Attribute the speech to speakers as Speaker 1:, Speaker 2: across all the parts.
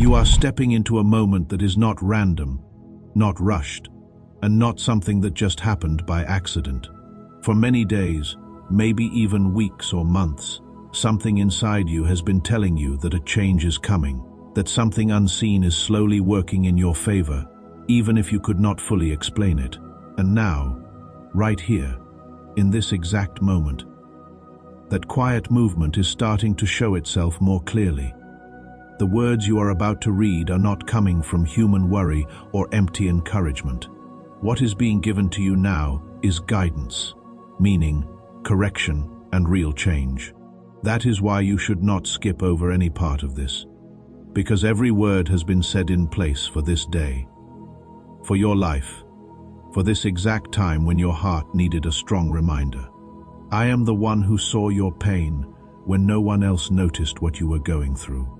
Speaker 1: You are stepping into a moment that is not random, not rushed, and not something that just happened by accident. For many days, maybe even weeks or months, something inside you has been telling you that a change is coming, that something unseen is slowly working in your favor, even if you could not fully explain it. And now, right here, in this exact moment, that quiet movement is starting to show itself more clearly. The words you are about to read are not coming from human worry or empty encouragement. What is being given to you now is guidance, meaning, correction, and real change. That is why you should not skip over any part of this, because every word has been said in place for this day, for your life, for this exact time when your heart needed a strong reminder. I am the one who saw your pain when no one else noticed what you were going through.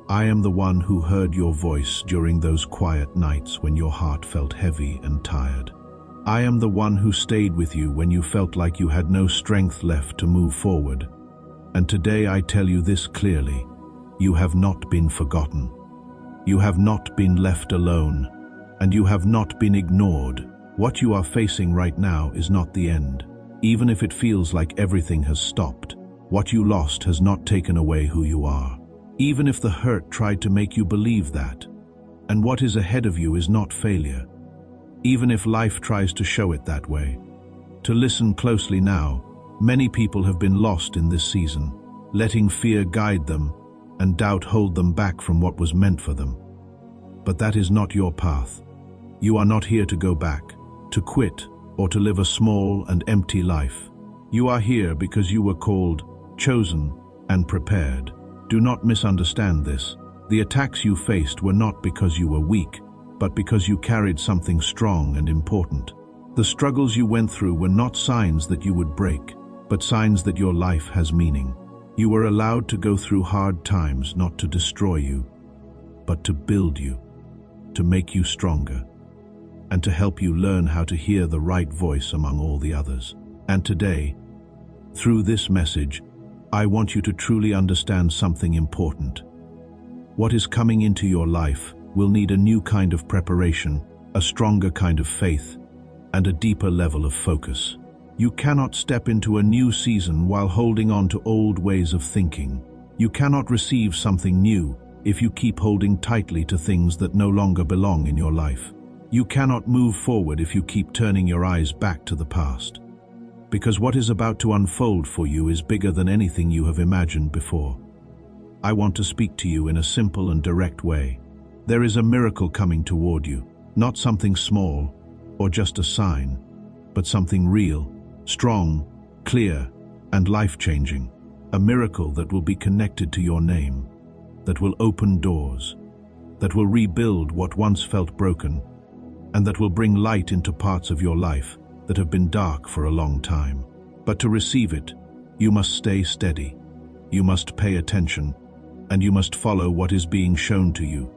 Speaker 1: I am the one who heard your voice during those quiet nights when your heart felt heavy and tired. I am the one who stayed with you when you felt like you had no strength left to move forward. And today I tell you this clearly: you have not been forgotten. You have not been left alone, and you have not been ignored. What you are facing right now is not the end. Even if it feels like everything has stopped, what you lost has not taken away who you are. Even if the hurt tried to make you believe that, and what is ahead of you is not failure. Even if life tries to show it that way. To listen closely now, many people have been lost in this season, letting fear guide them and doubt hold them back from what was meant for them. But that is not your path. You are not here to go back, to quit, or to live a small and empty life. You are here because you were called, chosen, and prepared. Do not misunderstand this. The attacks you faced were not because you were weak, but because you carried something strong and important. The struggles you went through were not signs that you would break, but signs that your life has meaning. You were allowed to go through hard times not to destroy you, but to build you, to make you stronger, and to help you learn how to hear the right voice among all the others. And today, through this message, I want you to truly understand something important. What is coming into your life will need a new kind of preparation, a stronger kind of faith, and a deeper level of focus. You cannot step into a new season while holding on to old ways of thinking. You cannot receive something new if you keep holding tightly to things that no longer belong in your life. You cannot move forward if you keep turning your eyes back to the past. Because what is about to unfold for you is bigger than anything you have imagined before. I want to speak to you in a simple and direct way. There is a miracle coming toward you, not something small or just a sign, but something real, strong, clear, and life-changing. A miracle that will be connected to your name, that will open doors, that will rebuild what once felt broken, and that will bring light into parts of your life that have been dark for a long time. But to receive it, you must stay steady, you must pay attention, and you must follow what is being shown to you.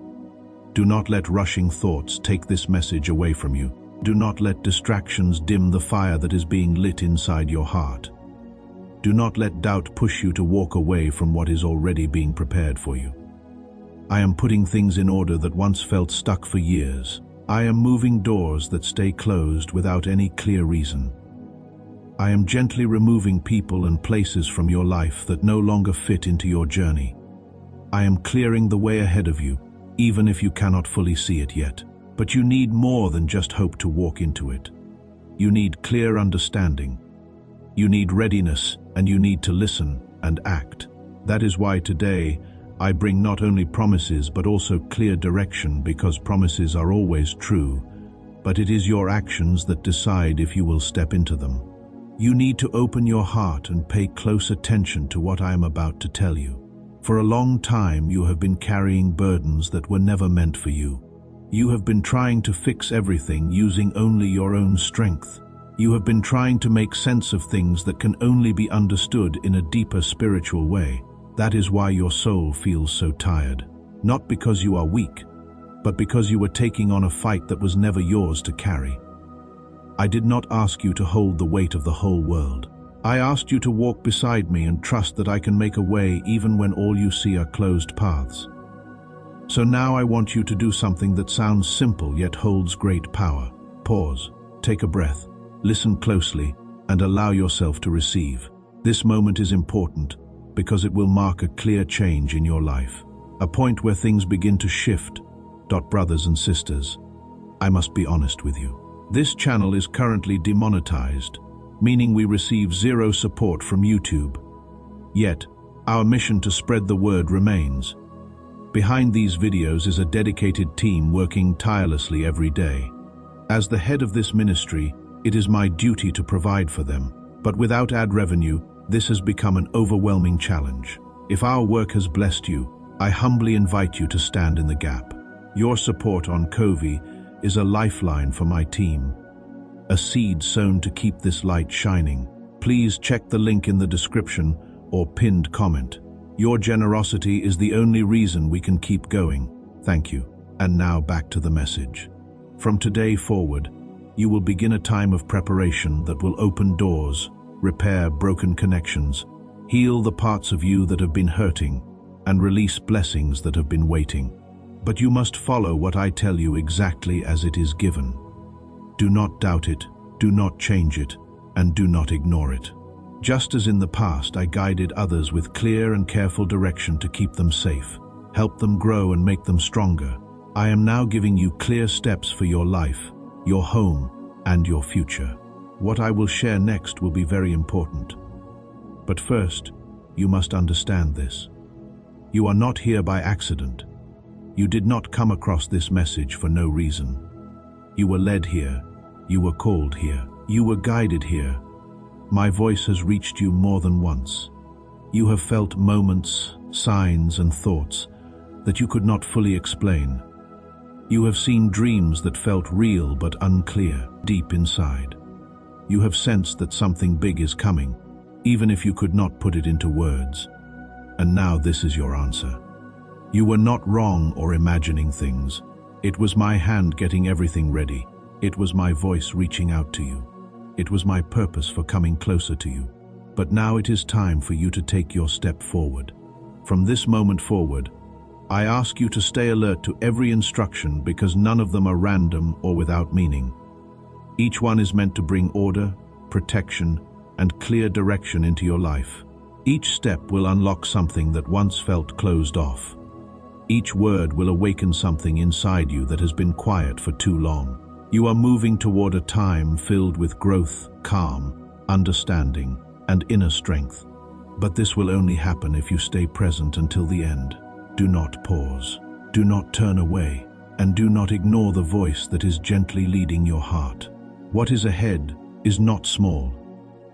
Speaker 1: Do not let rushing thoughts take this message away from you. Do not let distractions dim the fire that is being lit inside your heart. Do not let doubt push you to walk away from what is already being prepared for you. I am putting things in order that once felt stuck for years. I am moving doors that stay closed without any clear reason. I am gently removing people and places from your life that no longer fit into your journey. I am clearing the way ahead of you, even if you cannot fully see it yet. But you need more than just hope to walk into it. You need clear understanding. You need readiness, and you need to listen and act. That is why today, I bring not only promises but also clear direction, because promises are always true, but it is your actions that decide if you will step into them. You need to open your heart and pay close attention to what I am about to tell you. For a long time you have been carrying burdens that were never meant for you. You have been trying to fix everything using only your own strength. You have been trying to make sense of things that can only be understood in a deeper spiritual way. That is why your soul feels so tired. Not because you are weak, but because you were taking on a fight that was never yours to carry. I did not ask you to hold the weight of the whole world. I asked you to walk beside me and trust that I can make a way even when all you see are closed paths. So now I want you to do something that sounds simple yet holds great power. Pause, take a breath, listen closely, and allow yourself to receive. This moment is important because it will mark a clear change in your life, a point where things begin to shift. Brothers and sisters, I must be honest with you. This channel is currently demonetized, meaning we receive zero support from YouTube. Yet, our mission to spread the word remains. Behind these videos is a dedicated team working tirelessly every day. As the head of this ministry, it is my duty to provide for them. But without ad revenue, this has become an overwhelming challenge. If our work has blessed you, I humbly invite you to stand in the gap. Your support on Kofi is a lifeline for my team, a seed sown to keep this light shining. Please check the link in the description or pinned comment. Your generosity is the only reason we can keep going. Thank you. And now back to the message. From today forward, you will begin a time of preparation that will open doors, repair broken connections, heal the parts of you that have been hurting, and release blessings that have been waiting. But you must follow what I tell you exactly as it is given. Do not doubt it, do not change it, and do not ignore it. Just as in the past I guided others with clear and careful direction to keep them safe, help them grow and make them stronger, I am now giving you clear steps for your life, your home, and your future. What I will share next will be very important. But first, you must understand this. You are not here by accident. You did not come across this message for no reason. You were led here. You were called here. You were guided here. My voice has reached you more than once. You have felt moments, signs, and thoughts that you could not fully explain. You have seen dreams that felt real but unclear, deep inside. You have sensed that something big is coming, even if you could not put it into words. And now this is your answer. You were not wrong or imagining things. It was my hand getting everything ready. It was my voice reaching out to you. It was my purpose for coming closer to you. But now it is time for you to take your step forward. From this moment forward, I ask you to stay alert to every instruction because none of them are random or without meaning. Each one is meant to bring order, protection, and clear direction into your life. Each step will unlock something that once felt closed off. Each word will awaken something inside you that has been quiet for too long. You are moving toward a time filled with growth, calm, understanding, and inner strength. But this will only happen if you stay present until the end. Do not pause, do not turn away, and do not ignore the voice that is gently leading your heart. What is ahead is not small,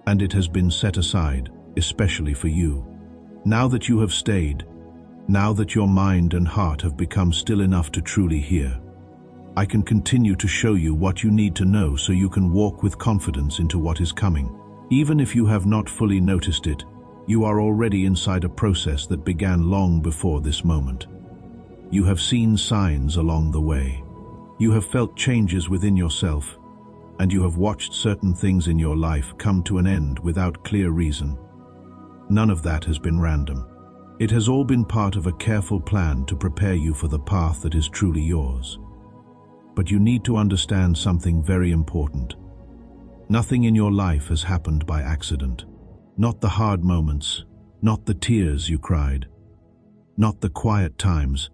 Speaker 1: and it has been set aside, especially for you. Now that you have stayed, now that your mind and heart have become still enough to truly hear, I can continue to show you what you need to know so you can walk with confidence into what is coming. Even if you have not fully noticed it, you are already inside a process that began long before this moment. You have seen signs along the way. You have felt changes within yourself, and you have watched certain things in your life come to an end without clear reason. None of that has been random. It has all been part of a careful plan to prepare you for the path that is truly yours. But you need to understand something very important. Nothing in your life has happened by accident. Not the hard moments, not the tears you cried, not the quiet times,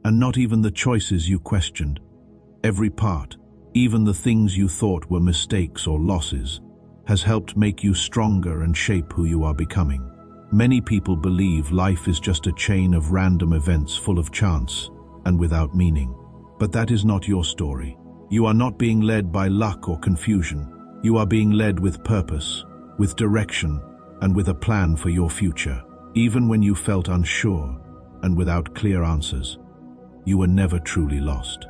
Speaker 1: and not even the choices you questioned. Every part, even the things you thought were mistakes or losses, has helped make you stronger and shape who you are becoming. Many people believe life is just a chain of random events full of chance and without meaning. But that is not your story. You are not being led by luck or confusion. You are being led with purpose, with direction, and with a plan for your future. Even when you felt unsure and without clear answers, you were never truly lost.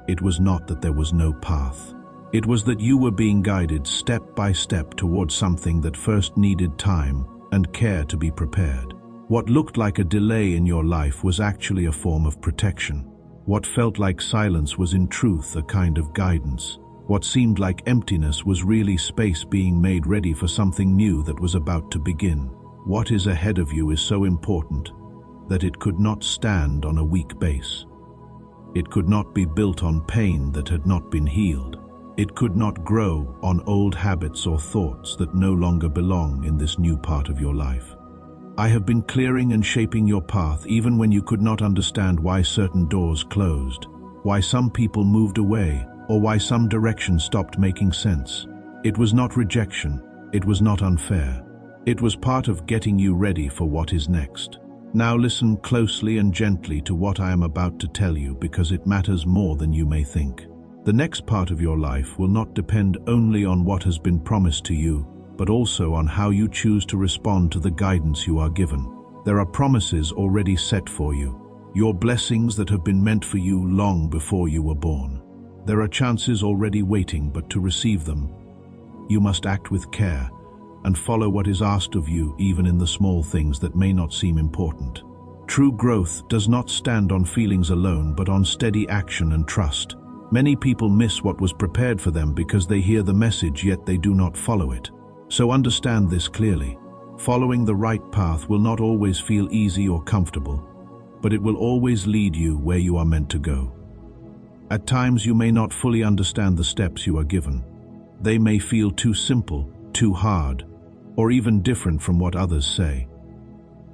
Speaker 1: It was not that there was no path. It was that you were being guided step by step towards something that first needed time and care to be prepared. What looked like a delay in your life was actually a form of protection. What felt like silence was in truth a kind of guidance. What seemed like emptiness was really space being made ready for something new that was about to begin. What is ahead of you is so important, that it could not stand on a weak base. It could not be built on pain that had not been healed. It could not grow on old habits or thoughts that no longer belong in this new part of your life. I have been clearing and shaping your path even when you could not understand why certain doors closed, why some people moved away, or why some direction stopped making sense. It was not rejection. It was not unfair. It was part of getting you ready for what is next. Now listen closely and gently to what I am about to tell you, because it matters more than you may think. The next part of your life will not depend only on what has been promised to you, but also on how you choose to respond to the guidance you are given. There are promises already set for you, your blessings that have been meant for you long before you were born. There are chances already waiting, but to receive them, you must act with care and follow what is asked of you, even in the small things that may not seem important. True growth does not stand on feelings alone, but on steady action and trust. Many people miss what was prepared for them because they hear the message, yet they do not follow it. So understand this clearly. Following the right path will not always feel easy or comfortable, but it will always lead you where you are meant to go. At times you may not fully understand the steps you are given. They may feel too simple, too hard, or even different from what others say.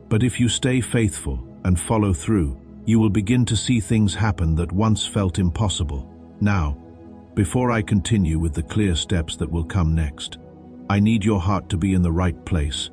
Speaker 1: But if you stay faithful and follow through, you will begin to see things happen that once felt impossible. Now, before I continue with the clear steps that will come next, I need your heart to be in the right place,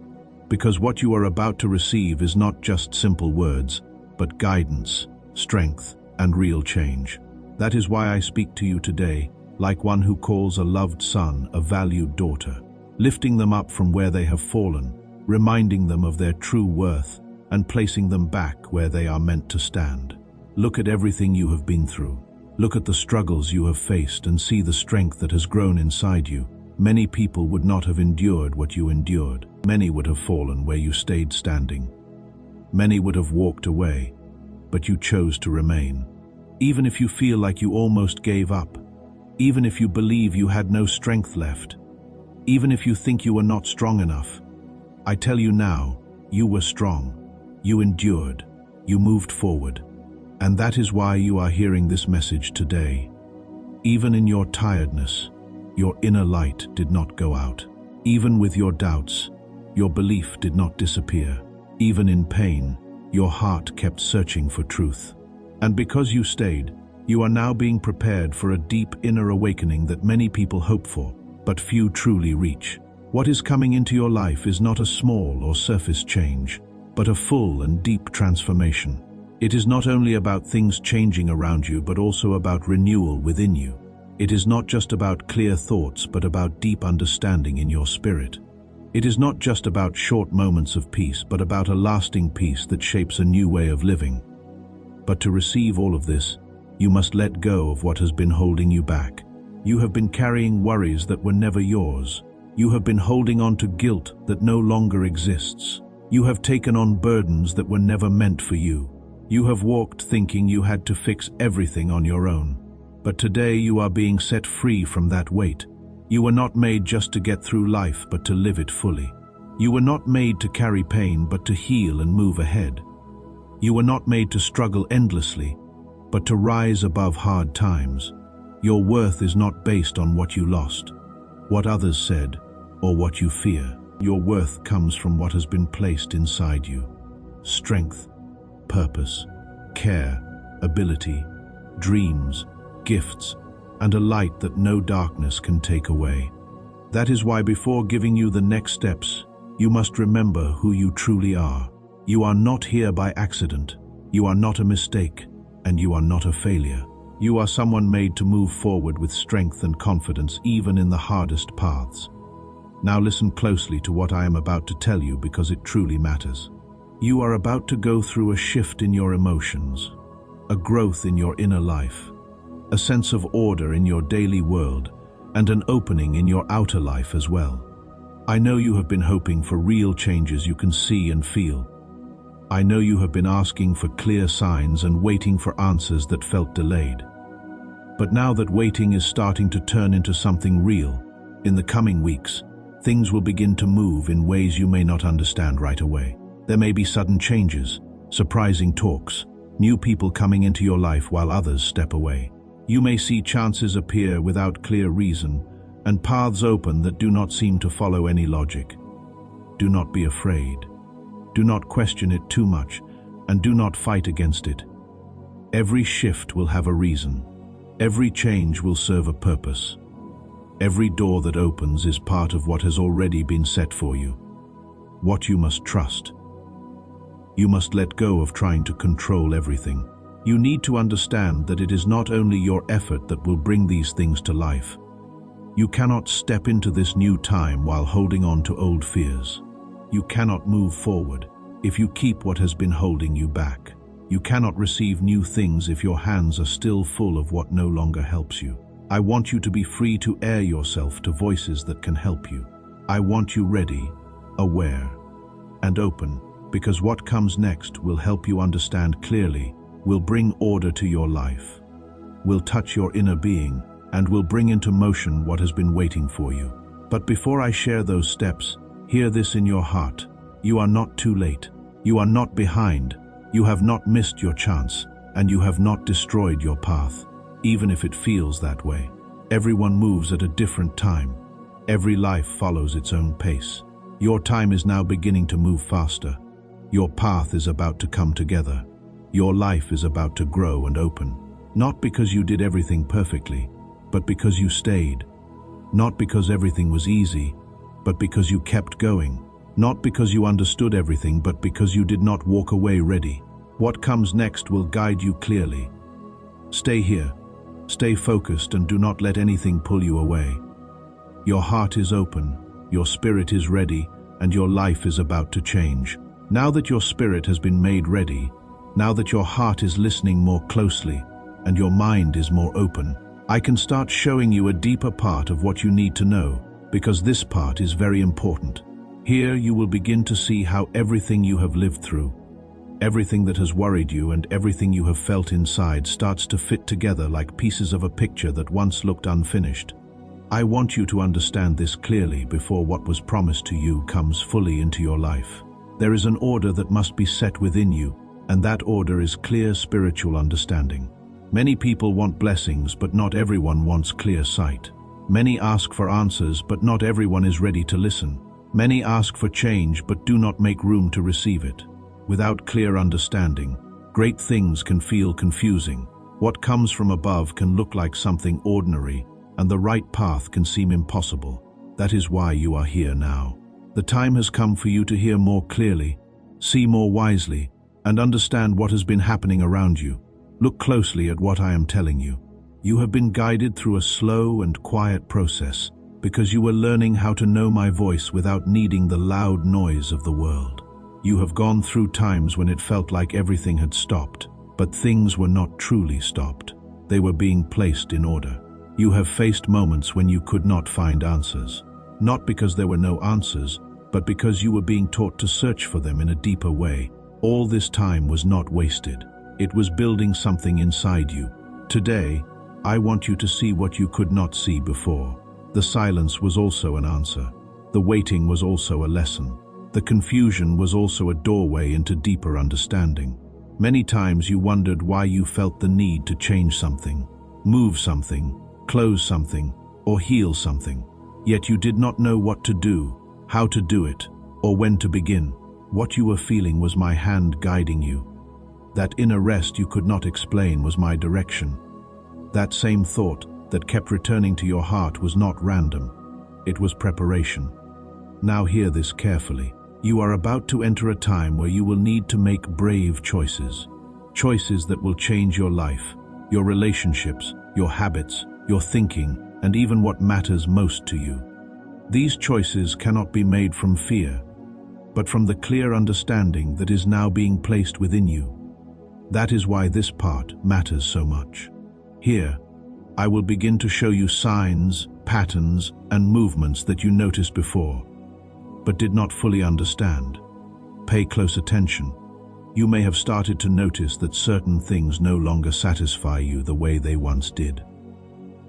Speaker 1: because what you are about to receive is not just simple words, but guidance, strength, and real change. That is why I speak to you today, like one who calls a loved son a valued daughter, lifting them up from where they have fallen, reminding them of their true worth, and placing them back where they are meant to stand. Look at everything you have been through. Look at the struggles you have faced and see the strength that has grown inside you. Many people would not have endured what you endured. Many would have fallen where you stayed standing. Many would have walked away, but you chose to remain. Even if you feel like you almost gave up, even if you believe you had no strength left, even if you think you were not strong enough, I tell you now, you were strong. You endured. You moved forward. And that is why you are hearing this message today. Even in your tiredness, your inner light did not go out. Even with your doubts, your belief did not disappear. Even in pain, your heart kept searching for truth. And because you stayed, you are now being prepared for a deep inner awakening that many people hope for, but few truly reach. What is coming into your life is not a small or surface change, but a full and deep transformation. It is not only about things changing around you, but also about renewal within you. It is not just about clear thoughts, but about deep understanding in your spirit. It is not just about short moments of peace, but about a lasting peace that shapes a new way of living. But to receive all of this, you must let go of what has been holding you back. You have been carrying worries that were never yours. You have been holding on to guilt that no longer exists. You have taken on burdens that were never meant for you. You have walked thinking you had to fix everything on your own. But today you are being set free from that weight. You were not made just to get through life, but to live it fully. You were not made to carry pain, but to heal and move ahead. You were not made to struggle endlessly, but to rise above hard times. Your worth is not based on what you lost, what others said, or what you fear. Your worth comes from what has been placed inside you. Strength, purpose, care, ability, dreams, gifts, and a light that no darkness can take away. That is why before giving you the next steps, you must remember who you truly are. You are not here by accident. You are not a mistake, and you are not a failure. You are someone made to move forward with strength and confidence, even in the hardest paths. Now listen closely to what I am about to tell you, because it truly matters. You are about to go through a shift in your emotions, a growth in your inner life, a sense of order in your daily world, and an opening in your outer life as well. I know you have been hoping for real changes you can see and feel. I know you have been asking for clear signs and waiting for answers that felt delayed. But now that waiting is starting to turn into something real, in the coming weeks, things will begin to move in ways you may not understand right away. There may be sudden changes, surprising talks, new people coming into your life while others step away. You may see chances appear without clear reason, and paths open that do not seem to follow any logic. Do not be afraid. Do not question it too much, and do not fight against it. Every shift will have a reason. Every change will serve a purpose. Every door that opens is part of what has already been set for you. What you must trust. You must let go of trying to control everything. You need to understand that it is not only your effort that will bring these things to life. You cannot step into this new time while holding on to old fears. You cannot move forward if you keep what has been holding you back. You cannot receive new things if your hands are still full of what no longer helps you. I want you to be free to air yourself to voices that can help you. I want you ready, aware, and open, because what comes next will help you understand clearly, will bring order to your life, will touch your inner being, and will bring into motion what has been waiting for you. But before I share those steps, hear this in your heart. You are not too late. You are not behind. You have not missed your chance, and you have not destroyed your path, even if it feels that way. Everyone moves at a different time. Every life follows its own pace. Your time is now beginning to move faster. Your path is about to come together. Your life is about to grow and open. Not because you did everything perfectly, but because you stayed. Not because everything was easy, but because you kept going. Not because you understood everything, but because you did not walk away ready. What comes next will guide you clearly. Stay here. Stay focused and do not let anything pull you away. Your heart is open, your spirit is ready, and your life is about to change. Now that your spirit has been made ready, now that your heart is listening more closely, and your mind is more open, I can start showing you a deeper part of what you need to know, because this part is very important. Here you will begin to see how everything you have lived through, everything that has worried you and everything you have felt inside starts to fit together like pieces of a picture that once looked unfinished. I want you to understand this clearly before what was promised to you comes fully into your life. There is an order that must be set within you, and that order is clear spiritual understanding. Many people want blessings, but not everyone wants clear sight. Many ask for answers, but not everyone is ready to listen. Many ask for change, but do not make room to receive it. Without clear understanding, great things can feel confusing. What comes from above can look like something ordinary, and the right path can seem impossible. That is why you are here now. The time has come for you to hear more clearly, see more wisely, and understand what has been happening around you. Look closely at what I am telling you. You have been guided through a slow and quiet process because you were learning how to know my voice without needing the loud noise of the world. You have gone through times when it felt like everything had stopped, but things were not truly stopped. They were being placed in order. You have faced moments when you could not find answers, not because there were no answers, but because you were being taught to search for them in a deeper way. All this time was not wasted. It was building something inside you. Today, I want you to see what you could not see before. The silence was also an answer. The waiting was also a lesson. The confusion was also a doorway into deeper understanding. Many times you wondered why you felt the need to change something, move something, close something, or heal something. Yet you did not know what to do, how to do it, or when to begin. What you were feeling was my hand guiding you. That inner rest you could not explain was my direction. That same thought that kept returning to your heart was not random. It was preparation. Now hear this carefully. You are about to enter a time where you will need to make brave choices. Choices that will change your life, your relationships, your habits, your thinking, and even what matters most to you. These choices cannot be made from fear, but from the clear understanding that is now being placed within you. That is why this part matters so much. Here, I will begin to show you signs, patterns, and movements that you noticed before, but did not fully understand. Pay close attention. You may have started to notice that certain things no longer satisfy you the way they once did.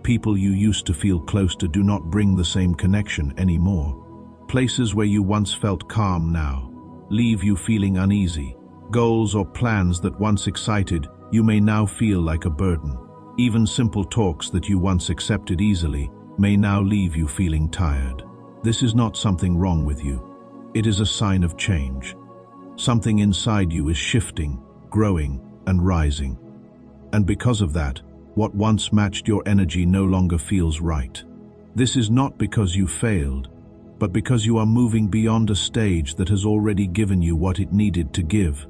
Speaker 1: People you used to feel close to do not bring the same connection anymore. Places where you once felt calm now leave you feeling uneasy. Goals or plans that once excited you may now feel like a burden. Even simple talks that you once accepted easily may now leave you feeling tired. This is not something wrong with you. It is a sign of change. Something inside you is shifting, growing, and rising. And because of that, what once matched your energy no longer feels right. This is not because you failed, but because you are moving beyond a stage that has already given you what it needed to give.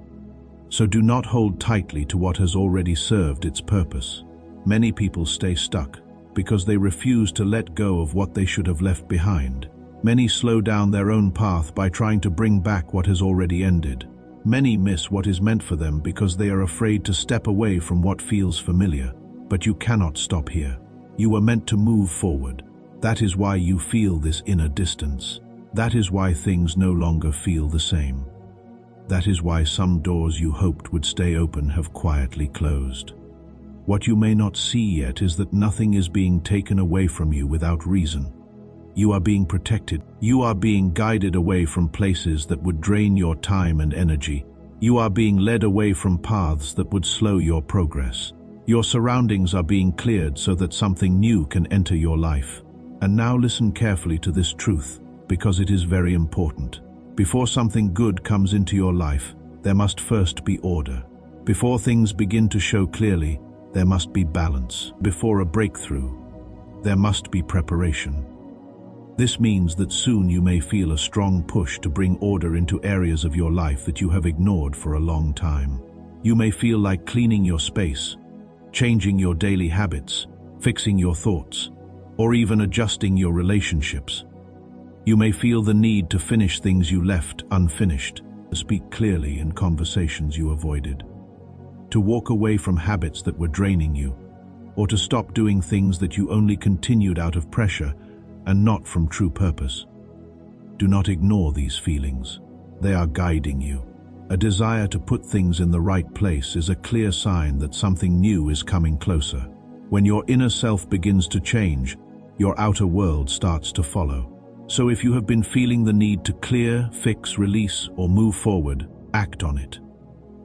Speaker 1: So do not hold tightly to what has already served its purpose. Many people stay stuck because they refuse to let go of what they should have left behind. Many slow down their own path by trying to bring back what has already ended. Many miss what is meant for them because they are afraid to step away from what feels familiar. But you cannot stop here. You are meant to move forward. That is why you feel this inner distance. That is why things no longer feel the same. That is why some doors you hoped would stay open have quietly closed. What you may not see yet is that nothing is being taken away from you without reason. You are being protected. You are being guided away from places that would drain your time and energy. You are being led away from paths that would slow your progress. Your surroundings are being cleared so that something new can enter your life. And now listen carefully to this truth, because it is very important. Before something good comes into your life, there must first be order. Before things begin to show clearly, there must be balance. Before a breakthrough, there must be preparation. This means that soon you may feel a strong push to bring order into areas of your life that you have ignored for a long time. You may feel like cleaning your space, changing your daily habits, fixing your thoughts, or even adjusting your relationships. You may feel the need to finish things you left unfinished, to speak clearly in conversations you avoided, to walk away from habits that were draining you, or to stop doing things that you only continued out of pressure and not from true purpose. Do not ignore these feelings. They are guiding you. A desire to put things in the right place is a clear sign that something new is coming closer. When your inner self begins to change, your outer world starts to follow. So if you have been feeling the need to clear, fix, release, or move forward, act on it.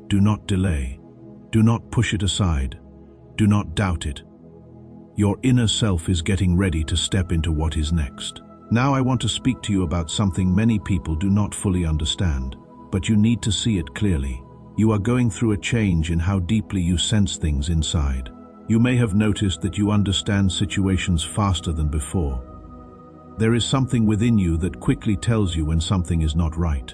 Speaker 1: Do not delay. Do not push it aside. Do not doubt it. Your inner self is getting ready to step into what is next. Now I want to speak to you about something many people do not fully understand, but you need to see it clearly. You are going through a change in how deeply you sense things inside. You may have noticed that you understand situations faster than before. There is something within you that quickly tells you when something is not right.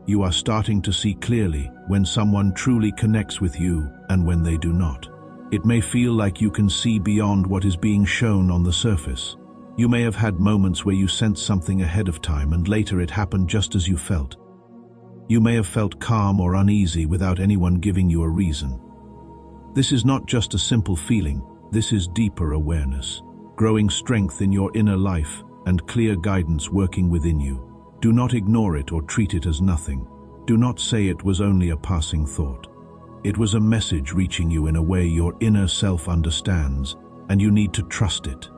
Speaker 1: You are starting to see clearly when someone truly connects with you and when they do not. It may feel like you can see beyond what is being shown on the surface. You may have had moments where you sensed something ahead of time and later it happened just as you felt. You may have felt calm or uneasy without anyone giving you a reason. This is not just a simple feeling, this is deeper awareness, growing strength in your inner life and clear guidance working within you. Do not ignore it or treat it as nothing. Do not say it was only a passing thought. It was a message reaching you in a way your inner self understands, and you need to trust it.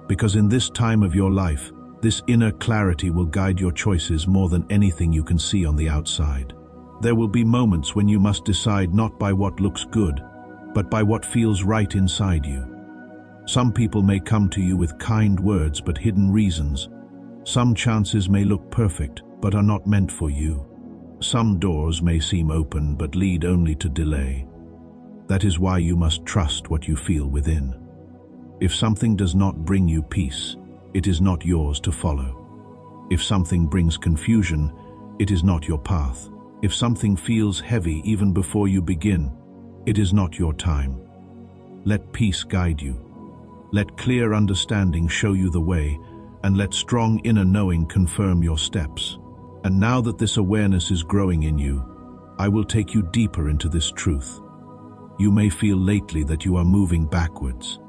Speaker 1: Because in this time of your life, this inner clarity will guide your choices more than anything you can see on the outside. There will be moments when you must decide not by what looks good, but by what feels right inside you. Some people may come to you with kind words but hidden reasons. Some chances may look perfect but are not meant for you. Some doors may seem open but lead only to delay. That is why you must trust what you feel within. If something does not bring you peace, it is not yours to follow. If something brings confusion, it is not your path. If something feels heavy even before you begin, it is not your time. Let peace guide you. Let clear understanding show you the way, and let strong inner knowing confirm your steps. And now that this awareness is growing in you, I will take you deeper into this truth. You may feel lately that you are moving backwards,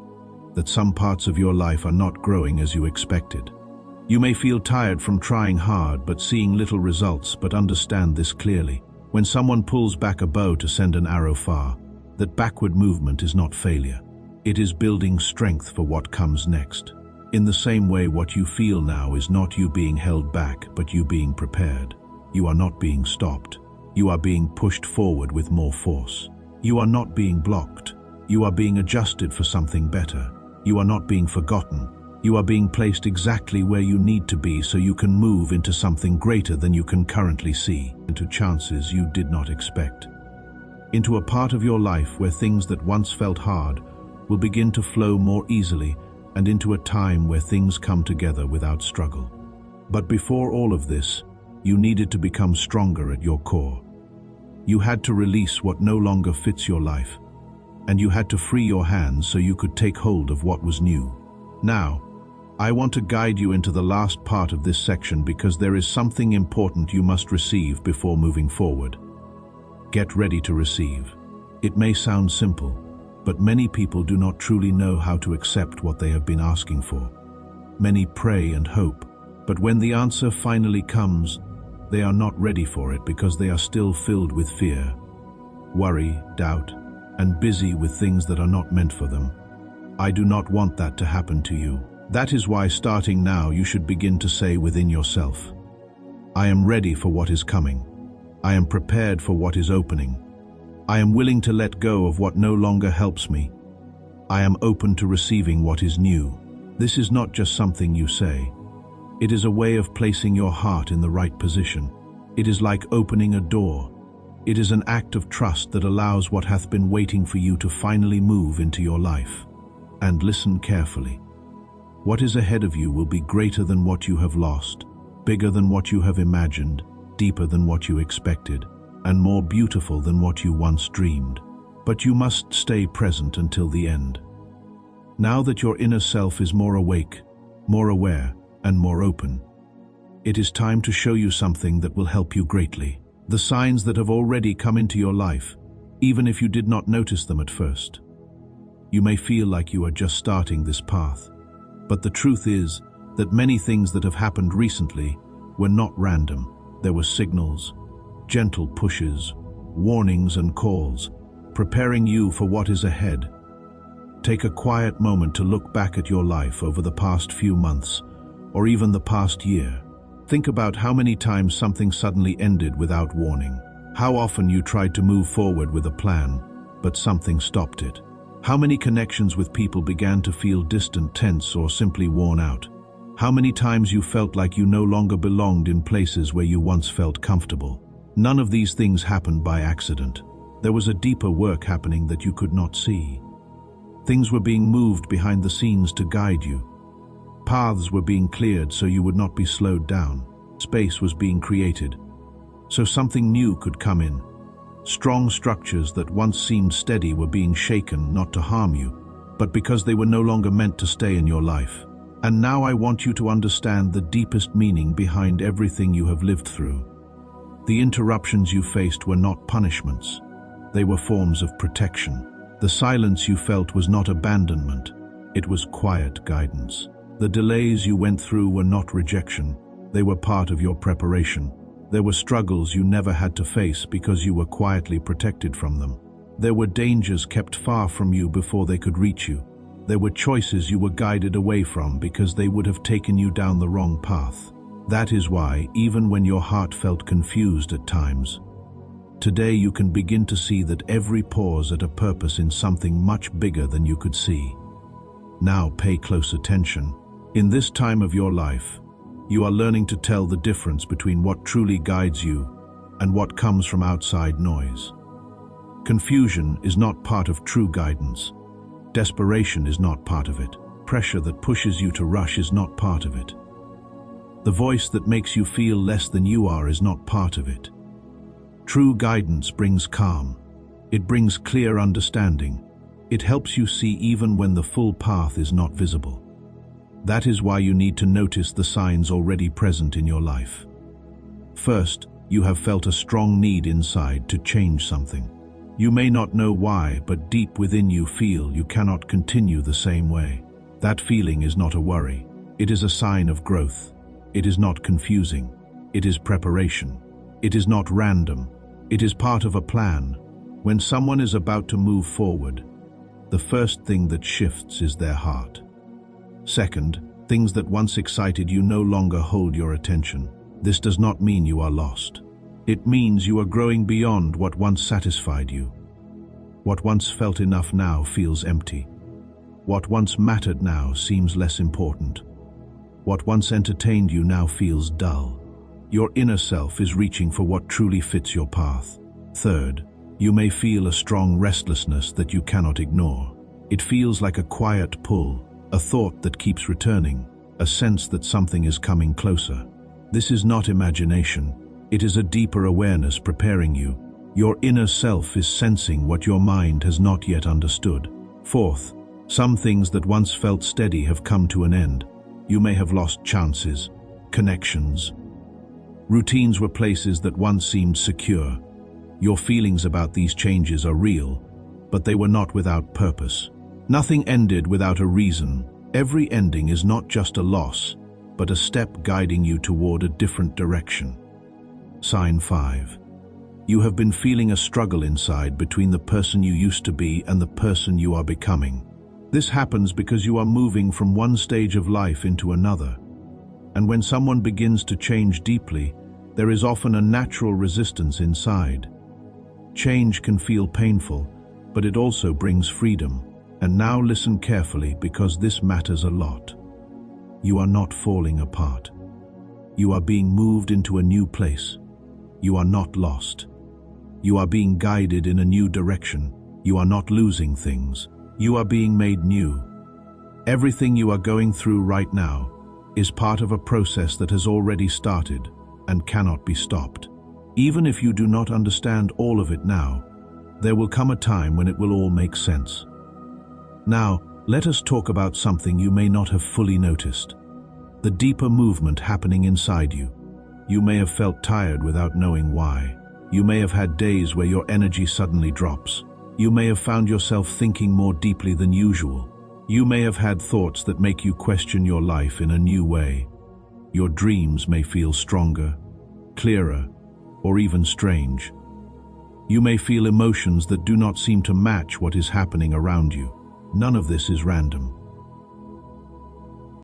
Speaker 1: that some parts of your life are not growing as you expected. You may feel tired from trying hard but seeing little results, but understand this clearly. When someone pulls back a bow to send an arrow far, that backward movement is not failure. It is building strength for what comes next. In the same way, what you feel now is not you being held back, but you being prepared. You are not being stopped. You are being pushed forward with more force. You are not being blocked. You are being adjusted for something better. You are not being forgotten. You are being placed exactly where you need to be so you can move into something greater than you can currently see, into chances you did not expect. Into a part of your life where things that once felt hard will begin to flow more easily, and into a time where things come together without struggle. But before all of this, you needed to become stronger at your core. You had to release what no longer fits your life, and you had to free your hands so you could take hold of what was new. Now, I want to guide you into the last part of this section because there is something important you must receive before moving forward. Get ready to receive. It may sound simple, but many people do not truly know how to accept what they have been asking for. Many pray and hope, but when the answer finally comes, they are not ready for it because they are still filled with fear, worry, doubt, and busy with things that are not meant for them. I do not want that to happen to you. That is why starting now you should begin to say within yourself, I am ready for what is coming. I am prepared for what is opening. I am willing to let go of what no longer helps me. I am open to receiving what is new. This is not just something you say. It is a way of placing your heart in the right position. It is like opening a door. It is an act of trust that allows what hath been waiting for you to finally move into your life. And listen carefully. What is ahead of you will be greater than what you have lost, bigger than what you have imagined, deeper than what you expected, and more beautiful than what you once dreamed. But you must stay present until the end. Now that your inner self is more awake, more aware, and more open, it is time to show you something that will help you greatly. The signs that have already come into your life, even if you did not notice them at first. You may feel like you are just starting this path, but the truth is that many things that have happened recently were not random. There were signals, gentle pushes, warnings and calls, preparing you for what is ahead. Take a quiet moment to look back at your life over the past few months, or even the past year. Think about how many times something suddenly ended without warning. How often you tried to move forward with a plan, but something stopped it. How many connections with people began to feel distant, tense, or simply worn out. How many times you felt like you no longer belonged in places where you once felt comfortable. None of these things happened by accident. There was a deeper work happening that you could not see. Things were being moved behind the scenes to guide you. Paths were being cleared so you would not be slowed down. Space was being created so something new could come in. Strong structures that once seemed steady were being shaken, not to harm you, but because they were no longer meant to stay in your life. And now I want you to understand the deepest meaning behind everything you have lived through. The interruptions you faced were not punishments. They were forms of protection. The silence you felt was not abandonment. It was quiet guidance. The delays you went through were not rejection. They were part of your preparation. There were struggles you never had to face because you were quietly protected from them. There were dangers kept far from you before they could reach you. There were choices you were guided away from because they would have taken you down the wrong path. That is why, even when your heart felt confused at times, today you can begin to see that every pause had a purpose in something much bigger than you could see. Now pay close attention. In this time of your life, you are learning to tell the difference between what truly guides you and what comes from outside noise. Confusion is not part of true guidance. Desperation is not part of it. Pressure that pushes you to rush is not part of it. The voice that makes you feel less than you are is not part of it. True guidance brings calm. It brings clear understanding. It helps you see even when the full path is not visible. That is why you need to notice the signs already present in your life. First, you have felt a strong need inside to change something. You may not know why, but deep within you feel you cannot continue the same way. That feeling is not a worry. It is a sign of growth. It is not confusing. It is preparation. It is not random. It is part of a plan. When someone is about to move forward, the first thing that shifts is their heart. Second, things that once excited you no longer hold your attention. This does not mean you are lost. It means you are growing beyond what once satisfied you. What once felt enough now feels empty. What once mattered now seems less important. What once entertained you now feels dull. Your inner self is reaching for what truly fits your path. Third, you may feel a strong restlessness that you cannot ignore. It feels like a quiet pull, a thought that keeps returning, a sense that something is coming closer. This is not imagination. It is a deeper awareness preparing you. Your inner self is sensing what your mind has not yet understood. Fourth, some things that once felt steady have come to an end. You may have lost chances, connections. Routines were places that once seemed secure. Your feelings about these changes are real, but they were not without purpose. Nothing ended without a reason. Every ending is not just a loss, but a step guiding you toward a different direction. Sign 5. You have been feeling a struggle inside between the person you used to be and the person you are becoming. This happens because you are moving from one stage of life into another. And when someone begins to change deeply, there is often a natural resistance inside. Change can feel painful, but it also brings freedom. And now listen carefully, because this matters a lot. You are not falling apart. You are being moved into a new place. You are not lost. You are being guided in a new direction. You are not losing things. You are being made new. Everything you are going through right now is part of a process that has already started and cannot be stopped. Even if you do not understand all of it now, there will come a time when it will all make sense. Now, let us talk about something you may not have fully noticed. The deeper movement happening inside you. You may have felt tired without knowing why. You may have had days where your energy suddenly drops. You may have found yourself thinking more deeply than usual. You may have had thoughts that make you question your life in a new way. Your dreams may feel stronger, clearer, or even strange. You may feel emotions that do not seem to match what is happening around you. None of this is random.